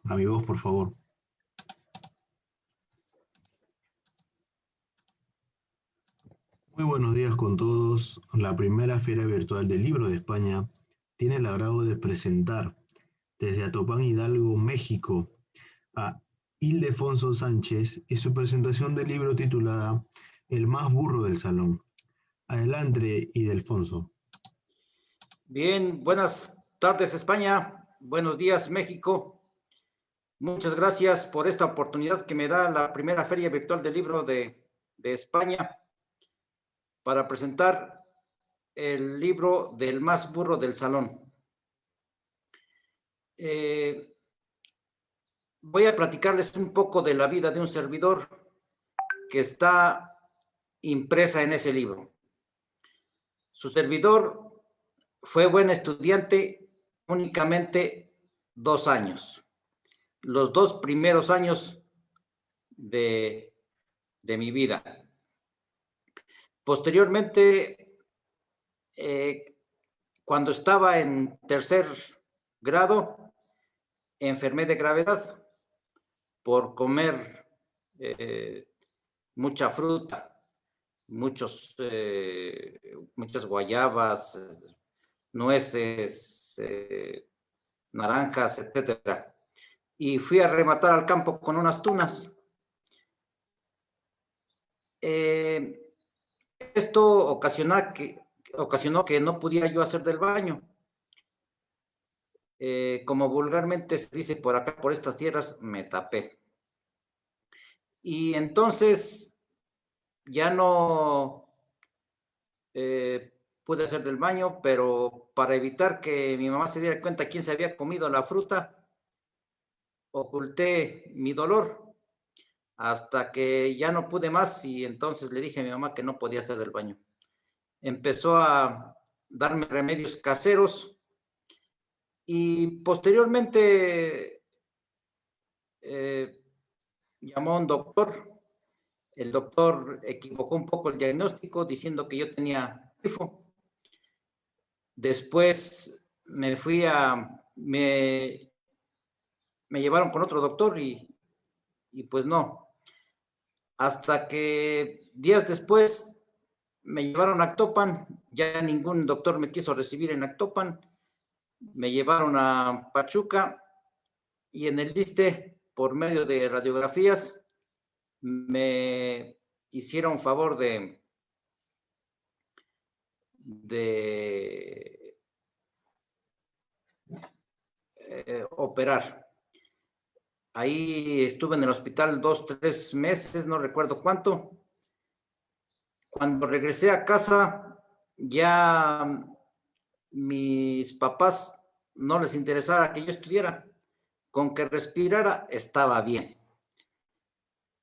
A mi voz, por favor. Muy buenos días con todos. La primera Feria Virtual del Libro de España tiene el agrado de presentar desde Atopán Hidalgo, México, a Ildefonso Sánchez y su presentación del libro titulada El más burro del salón. Adelante, Ildefonso. Bien, buenas tardes España, buenos días México. Muchas gracias por esta oportunidad que me da la primera Feria Virtual del Libro de España para presentar el libro del más burro del salón. Voy a platicarles un poco de la vida de un servidor que está impresa en ese libro. Su servidor fue buen estudiante únicamente 2 años. Los 2 primeros años de mi vida. Posteriormente, cuando estaba en 3er grado, enfermé de gravedad por comer mucha fruta, muchas guayabas, nueces, naranjas, etcétera. Y fui a rematar al campo con unas tunas. Esto ocasionó que no pudiera yo hacer del baño. Como vulgarmente se dice por acá, por estas tierras, me tapé. Y entonces ya no pude hacer del baño, pero para evitar que mi mamá se diera cuenta quién se había comido la fruta, oculté mi dolor hasta que ya no pude más y entonces le dije a mi mamá que no podía hacer del baño. Empezó a darme remedios caseros y posteriormente llamó a un doctor. El doctor equivocó un poco el diagnóstico diciendo que yo tenía tifo. Después me llevaron con otro doctor y pues no. Hasta que días después me llevaron a Actopan, ya ningún doctor me quiso recibir en Actopan, me llevaron a Pachuca y en el ISSSTE, por medio de radiografías, me hicieron favor de operar. Ahí estuve en el hospital 2, 3 meses, no recuerdo cuánto. Cuando regresé a casa, ya mis papás no les interesaba que yo estudiara. Con que respirara, estaba bien.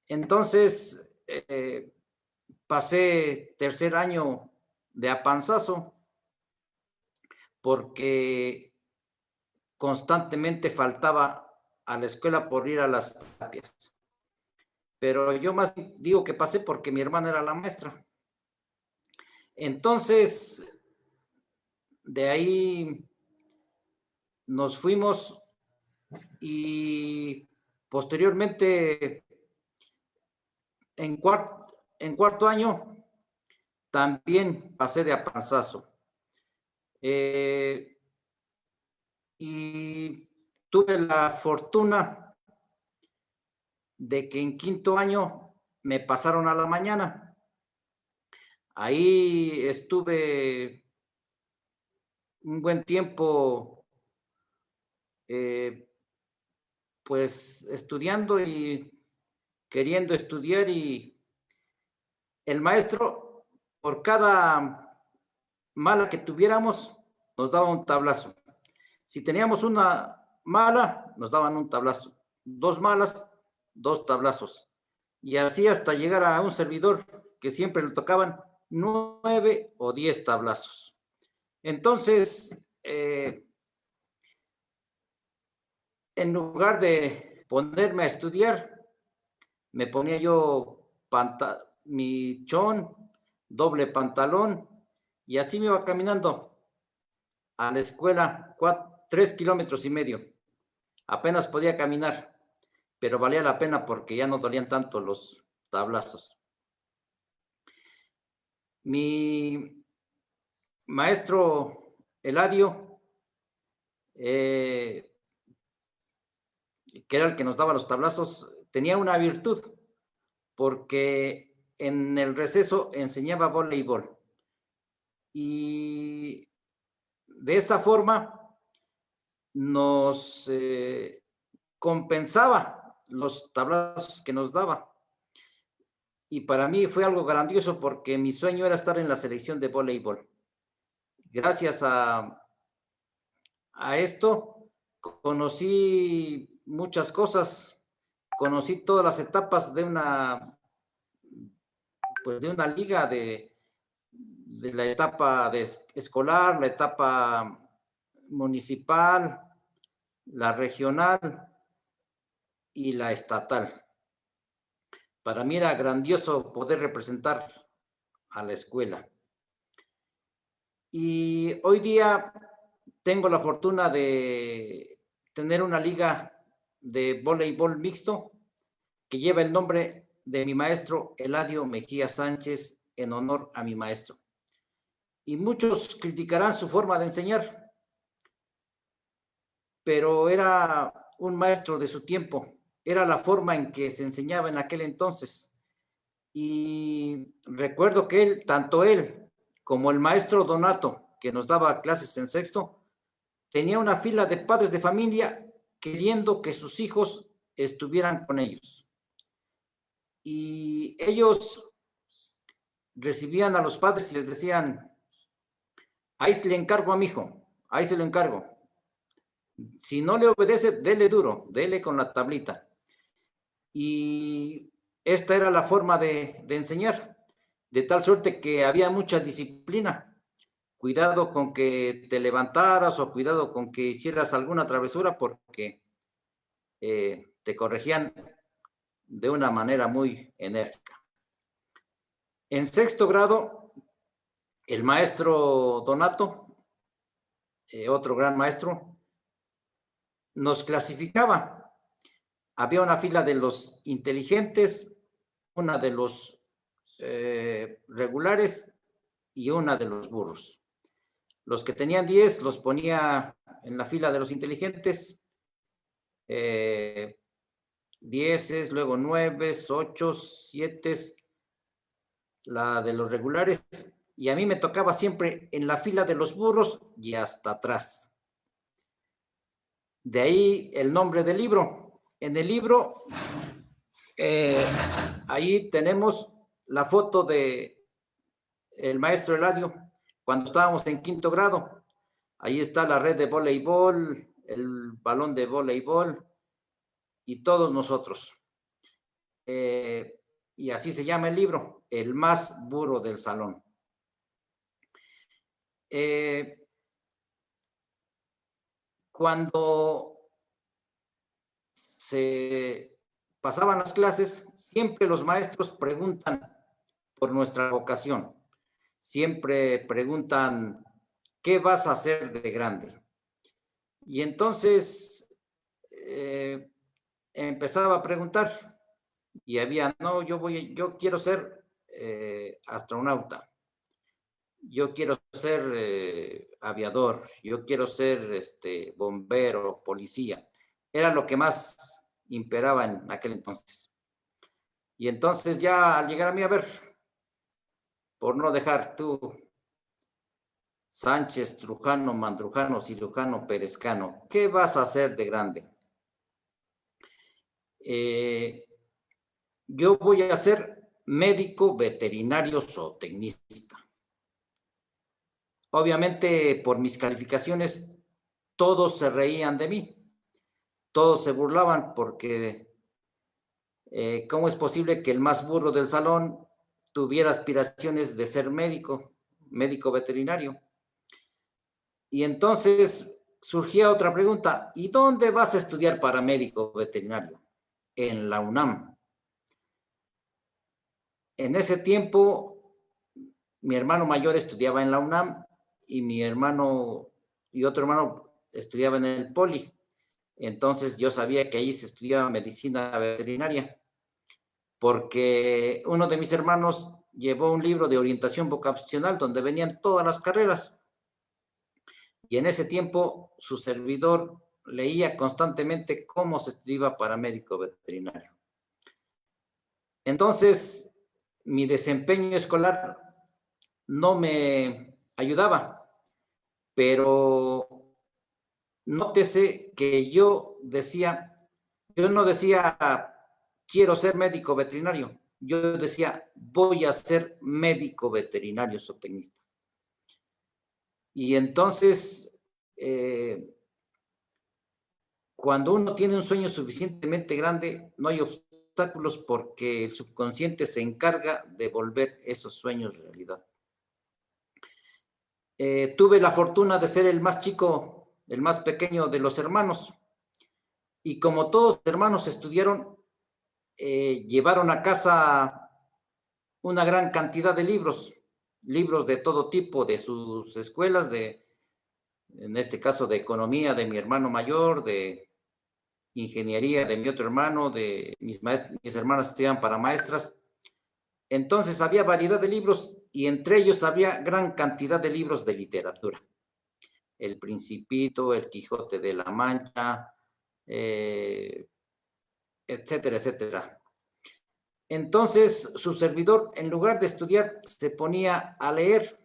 Entonces, pasé 3er año de a panzazo, porque constantemente faltaba a la escuela por ir a las terapias. Pero yo más digo que pasé porque mi hermana era la maestra. Entonces, de ahí nos fuimos y posteriormente en cuarto año también pasé de a panzazo. Y tuve la fortuna de que en 5º año me pasaron a la mañana. Ahí estuve un buen tiempo pues estudiando y queriendo estudiar, y el maestro, por cada mala que tuviéramos, nos daba un tablazo. Si teníamos una mala, nos daban un tablazo. 2 malas, 2 tablazos. Y así hasta llegar a un servidor que siempre le tocaban 9 o 10 tablazos. Entonces, en lugar de ponerme a estudiar, me ponía yo mi chón, doble pantalón, y así me iba caminando a la escuela 3,5 kilómetros apenas podía caminar, pero valía la pena porque ya no dolían tanto los tablazos. Mi maestro Eladio, que era el que nos daba los tablazos, tenía una virtud, porque en el receso enseñaba voleibol. Y de esa forma nos compensaba los tablazos que nos daba. Y para mí fue algo grandioso porque mi sueño era estar en la selección de voleibol. Gracias a esto conocí muchas cosas, conocí todas las etapas de una liga, de la etapa escolar, la etapa municipal, la regional y la estatal. Para mí era grandioso poder representar a la escuela. Y hoy día tengo la fortuna de tener una liga de voleibol mixto que lleva el nombre de mi maestro Eladio Mejía Sánchez, en honor a mi maestro. Y muchos criticarán su forma de enseñar, pero era un maestro de su tiempo, era la forma en que se enseñaba en aquel entonces. Y recuerdo que tanto él como el maestro Donato, que nos daba clases en sexto, tenía una fila de padres de familia queriendo que sus hijos estuvieran con ellos. Y ellos recibían a los padres y les decían: ahí se le encargo a mi hijo, ahí se lo encargo. Si no le obedece, dele duro, dele con la tablita. Y esta era la forma de enseñar, de tal suerte que había mucha disciplina. Cuidado con que te levantaras o cuidado con que hicieras alguna travesura, porque te corregían de una manera muy enérgica. En sexto grado, el maestro Donato, otro gran maestro, nos clasificaba. Había una fila de los inteligentes, una de los regulares y una de los burros. Los que tenían 10 los ponía en la fila de los inteligentes, 10, luego 9, 8, 7, la de los regulares, y a mí me tocaba siempre en la fila de los burros y hasta atrás. De ahí el nombre del libro. En el libro, ahí tenemos la foto de el maestro Eladio cuando estábamos en quinto grado. Ahí está la red de voleibol, el balón de voleibol y todos nosotros. Y así se llama el libro, El más burro del salón. Cuando se pasaban las clases, siempre los maestros preguntan por nuestra vocación. Siempre preguntan: ¿qué vas a hacer de grande? Y entonces empezaba a preguntar y había: no, yo quiero ser astronauta, yo quiero ser aviador, yo quiero ser bombero, policía. Era lo que más imperaba en aquel entonces. Y entonces ya al llegar a mí, a ver, por no dejar tú, Sánchez, Trujano, Mandrujano, Cirujano, Perezcano, ¿qué vas a hacer de grande? Yo voy a ser médico veterinario zootecnista. Obviamente, por mis calificaciones, todos se reían de mí, todos se burlaban, porque ¿cómo es posible que el más burro del salón tuviera aspiraciones de ser médico veterinario? Y entonces surgía otra pregunta: ¿y dónde vas a estudiar para médico veterinario? En la UNAM. En ese tiempo, mi hermano mayor estudiaba en la UNAM y mi hermano y otro hermano estudiaban en el Poli. Entonces yo sabía que ahí se estudiaba medicina veterinaria, porque uno de mis hermanos llevó un libro de orientación vocacional donde venían todas las carreras. Y en ese tiempo su servidor leía constantemente cómo se estudiaba para médico veterinario. Entonces, mi desempeño escolar no me ayudaba, pero nótese que yo no decía quiero ser médico veterinario, yo decía voy a ser médico veterinario zootecnista. Y entonces, cuando uno tiene un sueño suficientemente grande, no hay obstáculos porque el subconsciente se encarga de volver esos sueños realidad. Tuve la fortuna de ser el más chico, el más pequeño de los hermanos. Y como todos los hermanos estudiaron, llevaron a casa una gran cantidad de libros de todo tipo, de sus escuelas, en este caso de economía de mi hermano mayor, de ingeniería de mi otro hermano, de mis hermanas estudiaban para maestras. Entonces había variedad de libros y entre ellos había gran cantidad de libros de literatura. El Principito, El Quijote de la Mancha, etcétera, etcétera. Entonces su servidor, en lugar de estudiar, se ponía a leer.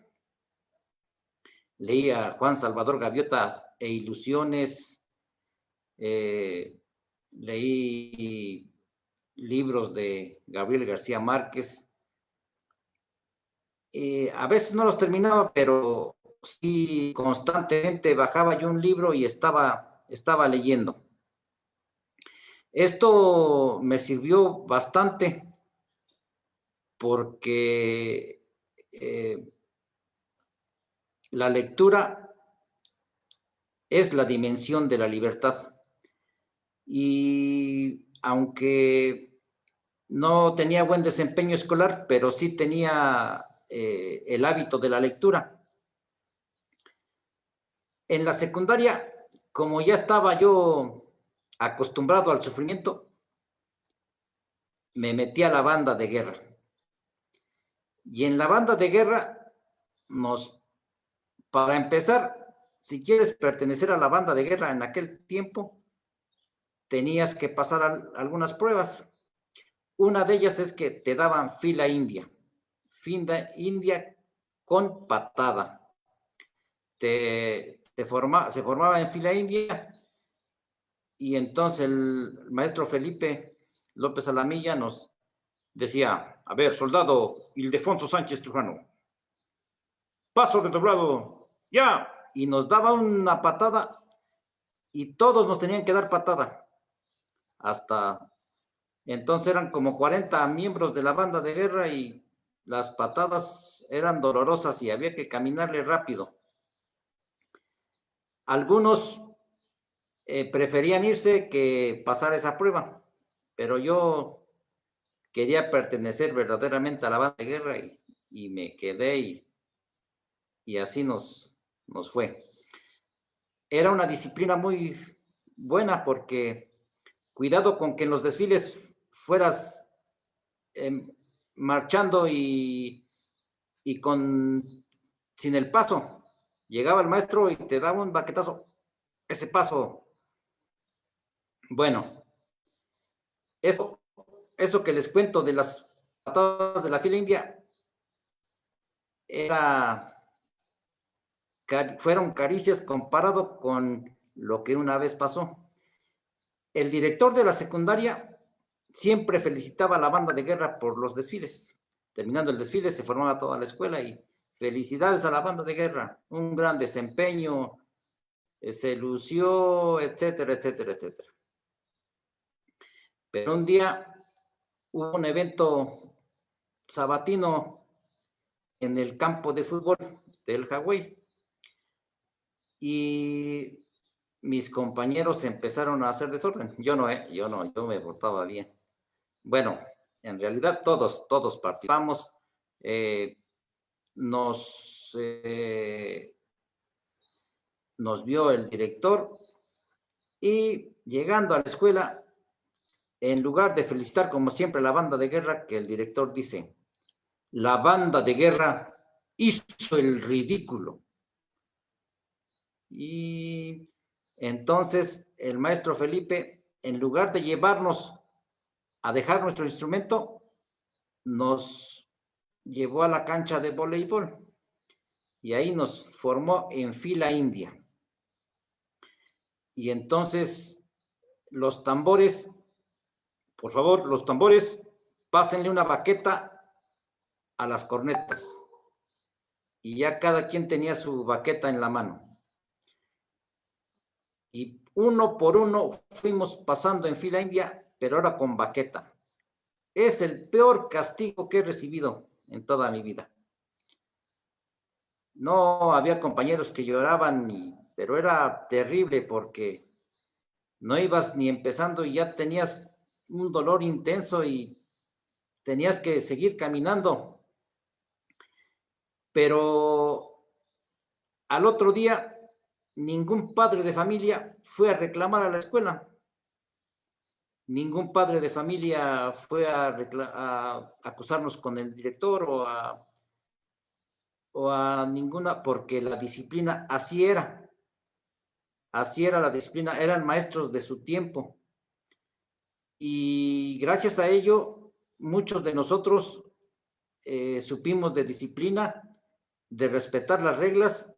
Leía Juan Salvador Gaviota e Ilusiones, leí libros de Gabriel García Márquez. A veces no los terminaba, pero sí constantemente bajaba yo un libro y estaba leyendo. Esto me sirvió bastante porque la lectura es la dimensión de la libertad. Y aunque no tenía buen desempeño escolar, pero sí tenía el hábito de la lectura. En la secundaria, como ya estaba yo acostumbrado al sufrimiento, me metí a la banda de guerra. Y en la banda de guerra, para empezar, si quieres pertenecer a la banda de guerra en aquel tiempo, tenías que pasar algunas pruebas. Una de ellas es que te daban fila india con patada. Se formaba en fila india y entonces el maestro Felipe López Alamilla nos decía, a ver, soldado Ildefonso Sánchez Trujano, paso redoblado, ya, y nos daba una patada y todos nos tenían que dar patada. Hasta entonces eran como 40 miembros de la banda de guerra y las patadas eran dolorosas y había que caminarle rápido. Algunos preferían irse que pasar esa prueba, pero yo quería pertenecer verdaderamente a la banda de guerra y me quedé y así nos fue. Era una disciplina muy buena porque cuidado con que en los desfiles fueras marchando y sin el paso. Llegaba el maestro y te daba un baquetazo. Ese paso. Bueno, eso que les cuento de las patadas de la fila india fueron caricias comparado con lo que una vez pasó. El director de la secundaria siempre felicitaba a la banda de guerra por los desfiles. Terminando el desfile se formaba toda la escuela y felicidades a la banda de guerra, un gran desempeño, se lució, etcétera, etcétera, etcétera. Pero un día hubo un evento sabatino en el campo de fútbol del Hawái y mis compañeros empezaron a hacer desorden. Yo me portaba bien. Bueno, en realidad todos participamos. Nos vio el director Y llegando a la escuela, en lugar de felicitar como siempre a la banda de guerra, que el director dice, la banda de guerra hizo el ridículo. Y entonces el maestro Felipe, en lugar de llevarnos a dejar nuestro instrumento, nos llevó a la cancha de voleibol y ahí nos formó en fila india. Y entonces los tambores, por favor, los tambores, pásenle una baqueta a las cornetas. Y ya cada quien tenía su baqueta en la mano. Y uno por uno fuimos pasando en fila india, pero ahora con baqueta. Es el peor castigo que he recibido en toda mi vida. No había compañeros que lloraban, pero era terrible porque no ibas ni empezando y ya tenías un dolor intenso y tenías que seguir caminando. Pero al otro día, ningún padre de familia fue a reclamar a la escuela. Ningún padre de familia fue a acusarnos con el director o a ninguna, porque la disciplina así era. Así era la disciplina, eran maestros de su tiempo. Y gracias a ello, muchos de nosotros supimos de disciplina, de respetar las reglas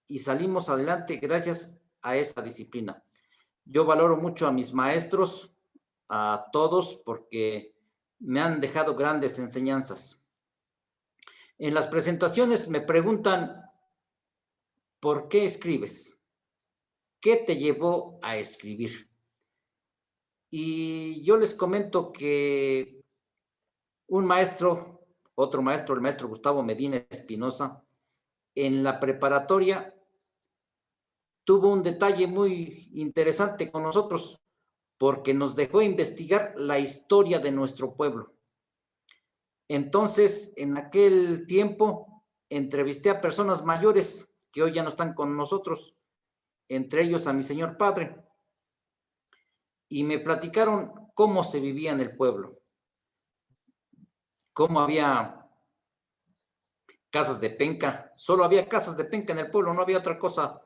y salimos adelante gracias a esa disciplina. Yo valoro mucho a mis maestros, a todos, porque me han dejado grandes enseñanzas. En las presentaciones me preguntan, ¿por qué escribes? ¿Qué te llevó a escribir? Y yo les comento que un maestro, otro maestro, el maestro Gustavo Medina Espinosa, en la preparatoria tuvo un detalle muy interesante con nosotros, porque nos dejó investigar la historia de nuestro pueblo. Entonces, en aquel tiempo, entrevisté a personas mayores que hoy ya no están con nosotros, entre ellos a mi señor padre, y me platicaron cómo se vivía en el pueblo, cómo había casas de penca, solo había casas de penca en el pueblo, no había otra cosa.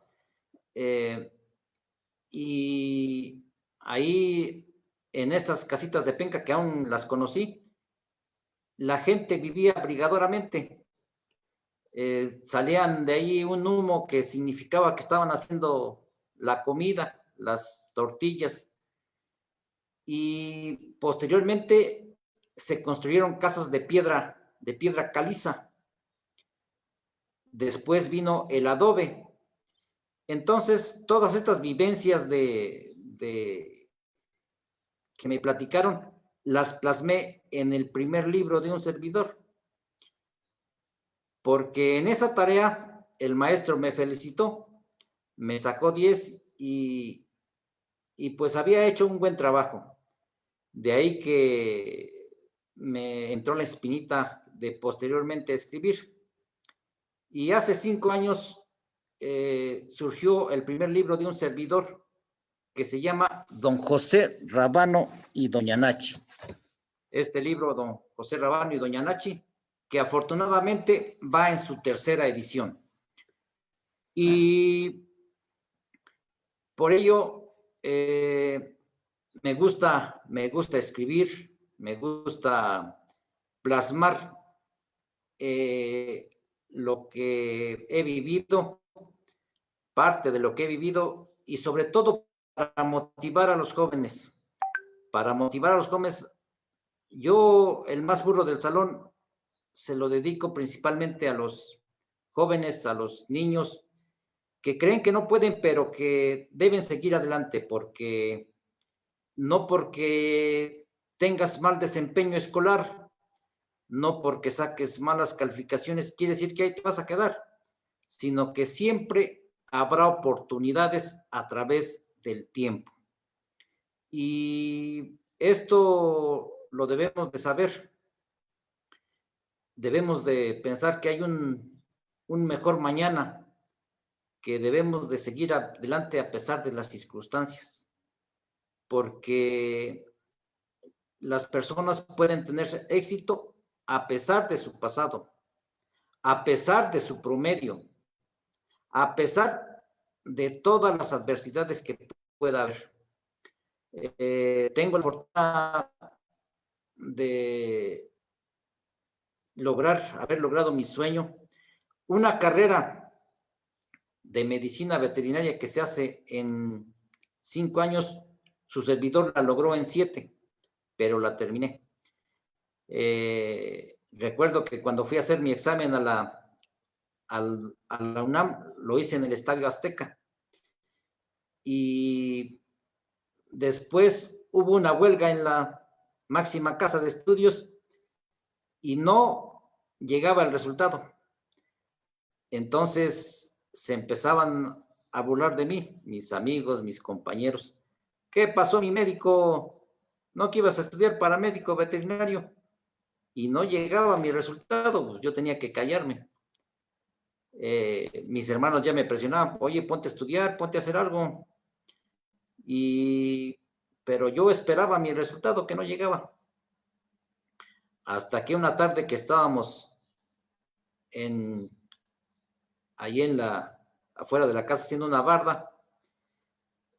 Y ahí, en estas casitas de penca que aún las conocí, la gente vivía brigadoramente. Salían de ahí un humo que significaba que estaban haciendo la comida, las tortillas, y posteriormente se construyeron casas de piedra caliza. Después vino el adobe. Entonces, todas estas vivencias que me platicaron, las plasmé en el primer libro de un servidor. Porque en esa tarea el maestro me felicitó, me sacó 10 y pues había hecho un buen trabajo. De ahí que me entró la espinita de posteriormente escribir. Y hace 5 años surgió el primer libro de un servidor que se llama Don José Rábano y Doña Nachi. Este libro, Don José Rábano y Doña Nachi, que afortunadamente va en su tercera edición. Y por ello me gusta escribir, me gusta plasmar lo que he vivido, parte de lo que he vivido, y sobre todo para motivar a los jóvenes. Para motivar a los jóvenes, yo, el más burro del salón, se lo dedico principalmente a los jóvenes, a los niños que creen que no pueden, pero que deben seguir adelante, porque no porque tengas mal desempeño escolar, no porque saques malas calificaciones, quiere decir que ahí te vas a quedar, sino que siempre habrá oportunidades a través del tiempo. Y esto lo debemos de saber. Debemos de pensar que hay un mejor mañana, que debemos de seguir adelante a pesar de las circunstancias. porque las personas pueden tener éxito a pesar de su pasado, a pesar de su promedio, a pesar de todas las adversidades que pueda haber. Tengo la fortuna de haber logrado mi sueño, una carrera de medicina veterinaria que se hace en 5 años, su servidor la logró en 7, pero la terminé. Recuerdo que cuando fui a hacer mi examen a la UNAM, lo hice en el Estadio Azteca. Y después hubo una huelga en la máxima casa de estudios y no llegaba el resultado. Entonces se empezaban a burlar de mí, mis amigos, mis compañeros. ¿Qué pasó, mi médico? ¿No que ibas a estudiar para médico veterinario? Y no llegaba mi resultado, pues yo tenía que callarme. Mis hermanos ya me presionaban, oye, ponte a estudiar, ponte a hacer algo. Pero yo esperaba mi resultado que no llegaba. Hasta que una tarde que estábamos ahí afuera de la casa haciendo una barda,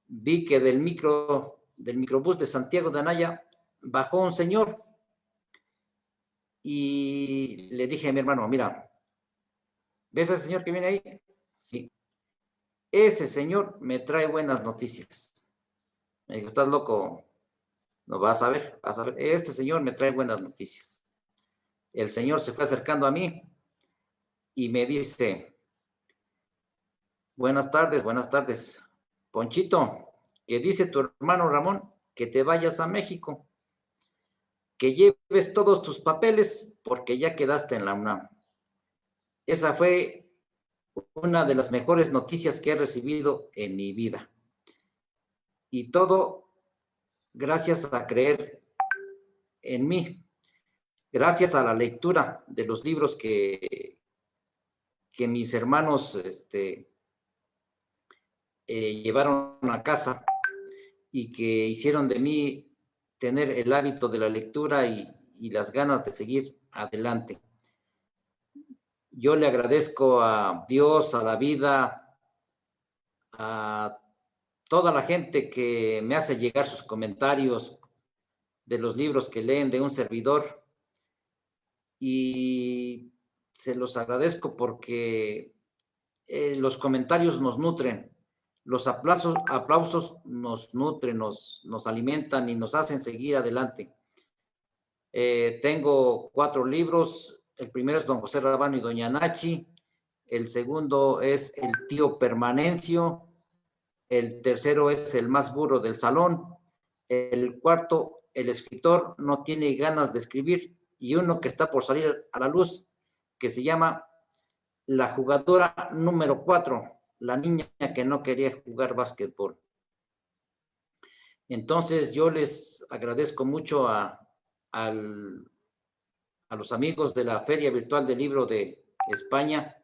vi que del microbús de Santiago de Anaya bajó un señor y le dije a mi hermano, mira, ¿ves a ese señor que viene ahí? Sí. Ese señor me trae buenas noticias. Me dijo, ¿estás loco? No, vas a ver. Este señor me trae buenas noticias. El señor se fue acercando a mí y me dice, buenas tardes. Ponchito, que dice tu hermano Ramón que te vayas a México, que lleves todos tus papeles porque ya quedaste en la UNAM. Esa fue una de las mejores noticias que he recibido en mi vida. Y todo gracias a creer en mí, gracias a la lectura de los libros que mis hermanos llevaron a casa y que hicieron de mí tener el hábito de la lectura y las ganas de seguir adelante. Yo le agradezco a Dios, a la vida, a toda la gente que me hace llegar sus comentarios de los libros que leen de un servidor, y se los agradezco porque los comentarios nos nutren, los aplausos nos nutren, nos alimentan y nos hacen seguir adelante. Tengo 4 libros. El primero es Don José Rábano y Doña Nachi. El segundo es El tío Permanencio. El tercero es El más burro del salón. El cuarto, El escritor no tiene ganas de escribir. Y uno que está por salir a la luz, que se llama La jugadora número 4, la niña que no quería jugar básquetbol. Entonces yo les agradezco mucho a los amigos de la Feria Virtual del Libro de España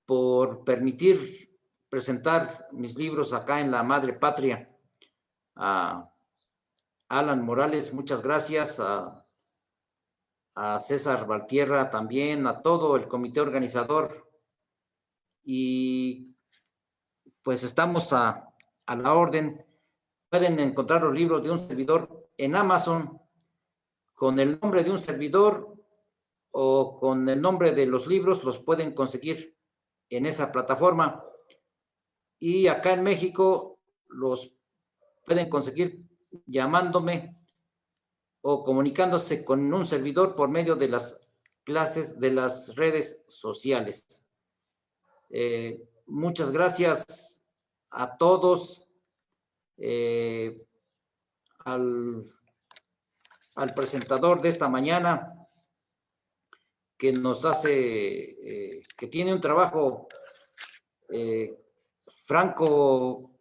por permitir presentar mis libros acá en la madre patria. A Alan Morales, muchas gracias, a César Valtierra también, a todo el comité organizador, y pues estamos a la orden. Pueden encontrar los libros de un servidor en Amazon con el nombre de un servidor o con el nombre de los libros, los pueden conseguir en esa plataforma. Y acá en México los pueden conseguir llamándome o comunicándose con un servidor por medio de las clases de las redes sociales. Muchas gracias a todos, al presentador de esta mañana, que nos hace, que tiene un trabajo, Franco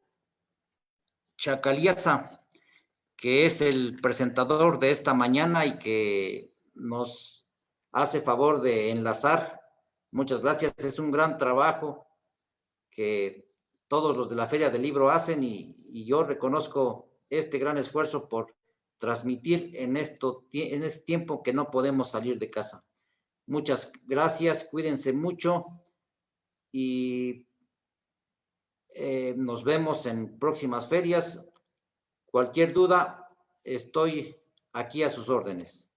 Chacaliaza, que es el presentador de esta mañana y que nos hace favor de enlazar. Muchas gracias, es un gran trabajo que todos los de la Feria del Libro hacen, y yo reconozco este gran esfuerzo por transmitir en este tiempo que no podemos salir de casa. Muchas gracias, cuídense mucho y nos vemos en próximas ferias. Cualquier duda, estoy aquí a sus órdenes.